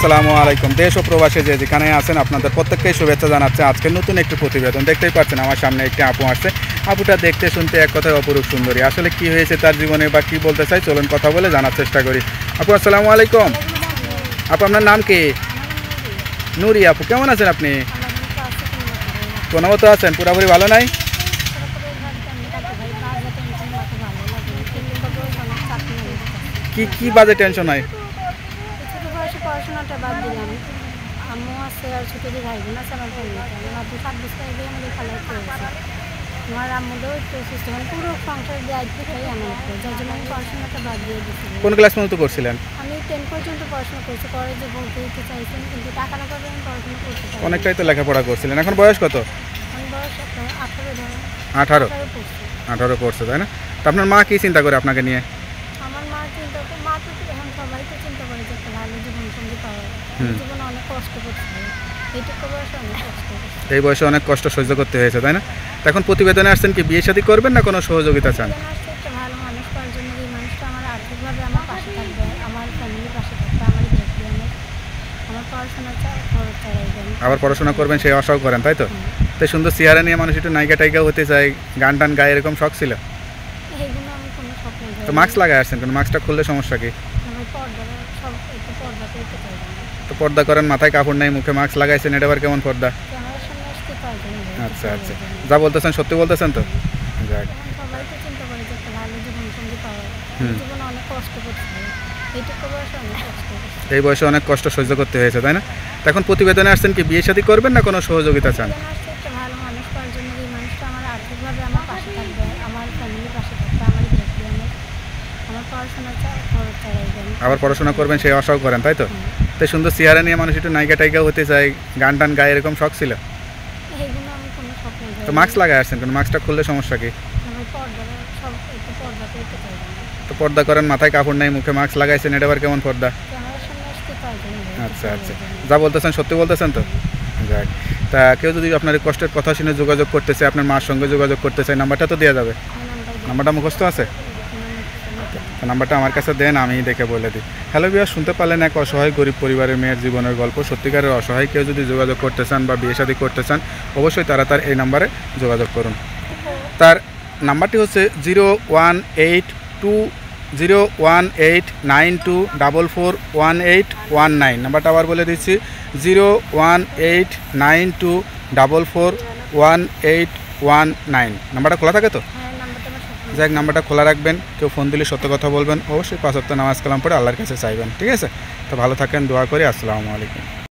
আসসালামু আলাইকুম। দেশ ও প্রবাসে যে যেখানে আছেন আপনাদের প্রত্যেককেই শুভেচ্ছা জানাচ্ছে। আজকে নতুন একটি প্রতিবেদন দেখতেই পাচ্ছেন, আমার সামনে একটি আপু আসছে। আপুটা দেখতে শুনতে এক কথায় অপরূপ সুন্দরী। আসলে কি হয়েছে তার জীবনে বা কি বলতে চাই, চলুন কথা বলে জানার চেষ্টা করি। আপু আসসালামু আলাইকুম। আপু আপনার নাম কি? নুরি। আপু কেমন আছেন আপনি? কোনো মতো আছেন? পুরোপুরি ভালো নাই? কি কি বাজে টেনশন হয়? পড়াশোনাটা বাদ দিলাম। আম্মু আছে আর ছোট দুই ভাই বোন আছে আমার ফ্যামিলিতে। আমার আব্বু 7 বছর আগে আমাদের খালার করেছে। আমার আম্মুদেরও একটু অসুস্থ, মানে পুরো সংসার দায়িত্বটাই আমার উপর, যার জন্য আমি পড়াশোনাটা বাদ দিয়ে দিয়েছি। কোন ক্লাস পর্যন্ত করছিলেন? আমি 10 পর্যন্ত পড়াশোনা করেছি, পরে যে ভর্তি হতে চাইছেন কিন্তু টাকা না পাবে আমি পড়াশোনা করতে পারি। অনেকটাই তো লেখাপড়া করছিলেন। এখন বয়স কত? আমি বয়স 18 ধরো। 18 পড়ছি। 18 পড়ছে, তাই না? তো আপনার মা কি চিন্তা করে আপনাকে নিয়ে? আমার মা চিন্তা করে, মা তো এখন সবাই তো চিন্তা করে যে একটা ভালো জীবনসঙ্গী পাওয়া। জীবনে অনেক কষ্ট করতে হয়, এইটুকু বয়সে অনেক কষ্ট করতে। এই বয়সে অনেক কষ্ট সহ্য করতে হয়েছে, তাই না? তো এখন প্রতিবেদনে আসছেন কি বিয়ে শাদী করবেন না কোনো সহযোগিতা চান? একটা ভালো মানুষ পাওয়ার জন্য, এই মানুষটা আমার আর্থিকভাবে আমার পাশে থাকবে, আমার ফ্যামিলির পাশে থাকবে, আমার দেখবে, আমার পড়াশোনার খরচ চালাইবেন, আবার পড়াশোনা করবেন সেই আশাও করেন, তাই তো? তাই সুন্দর চেহারা নিয়ে মানুষ একটু নায়িকা টাইকা হতে চায়, গান টান গায়ে, এরকম শখ ছিল? এইগুলো আমি কোনো স্বপ্ন দেখি তো মাস্ক লাগায় আসছেন কেন? মাস্কটা খুললে সমস্যা কি? আমার পর্দা সব একটু পর্দা করতে চাইবে না। তো পর্দা করেন, মাথায় কাপড় নেই, মুখে মাস্ক লাগাইছেন, এটা আবার কেমন পর্দা? ক্যামেরার সামনে আসতে পারবে না। আচ্ছা আচ্ছা, যা বলতেছেন সত্যি বলতেছেন তো? যাক। এখন সবাই তো চিন্তা করে যে একটা ভালো জীবনসঙ্গী পাওয়া। জীবনে অনেক কষ্ট করতে হয়, এইটুকু বয়সে অনেক কষ্ট করতে। এই বয়সে অনেক কষ্ট সহ্য করতে হয়েছে, তাই না? তো এখন প্রতিবেদনে আসছেন কি বিয়ে শাদী করবেন না কোনো সহযোগিতা চান? একটা ভালো মানুষ পাওয়ার জন্য, এই মানুষটা আমার আর্থিকভাবে আমার পাশে থাকবে, আমার ফ্যামিলির পাশে থাকবে, আমার দেখবে, আমার পড়াশোনার খরচ চালাইবেন, আবার পড়াশোনা করবেন সেই আশাও করেন, তাই তো? তাই সুন্দর চেহারা নিয়ে মানুষ একটু নায়িকা টাইকা হতে চায়, গান টান গায়ে, এরকম শখ ছিল? এইগুলো আমি কোনো স্বপ্ন দেখি তো মাস্ক লাগায় আসছেন কেন? মাস্কটা খুললে সমস্যা কি? আমার পর্দা সব একটু পর্দা করতে চাইবে না। তো পর্দা করেন, মাথায় কাপড় নেই, মুখে মাস্ক লাগাইছেন, এটা আবার কেমন পর্দা? ক্যামেরার সামনে আসতে পারবে না। আচ্ছা আচ্ছা, যা বলতেছেন সত্যি বলতেছেন তো? যাক। তা কেউ যদি আপনার এই কষ্টের কথা শুনে যোগাযোগ করতে চায়, আপনার মার সঙ্গে যোগাযোগ করতে চায়, নাম্বারটা তো দেওয়া যাবে? নাম্বারটা মুখস্থ আছে? নাম্বারটা আমার কাছে দেন, আমি দেখে বলে দিই। হ্যালো ভিউয়ার, শুনতে পারলেন এক অসহায় গরিব পরিবারের মেয়ের জীবনের গল্প। সত্যিকারের অসহায় কেউ যদি যোগাযোগ করতে চান বা বিয়ে শাদী করতে চান, অবশ্যই তারা তার এই নাম্বারে যোগাযোগ করুন। তার নাম্বারটি হচ্ছে 01892421819। নাম্বারটা আবার বলে দিচ্ছি, 01892421819। নাম্বারটা খোলা থাকে তো? যাক, নাম্বারটা খোলা রাখবেন। কেউ ফোন দিলে সত্য কথা বলবেন, অবশ্যই 5 ওয়াক্ত নামাজ কালাম পড়ে আল্লাহর কাছে চাইবেন, ঠিক আছে? তো ভালো থাকেন, দোয়া করি। আসসালামু আলাইকুম।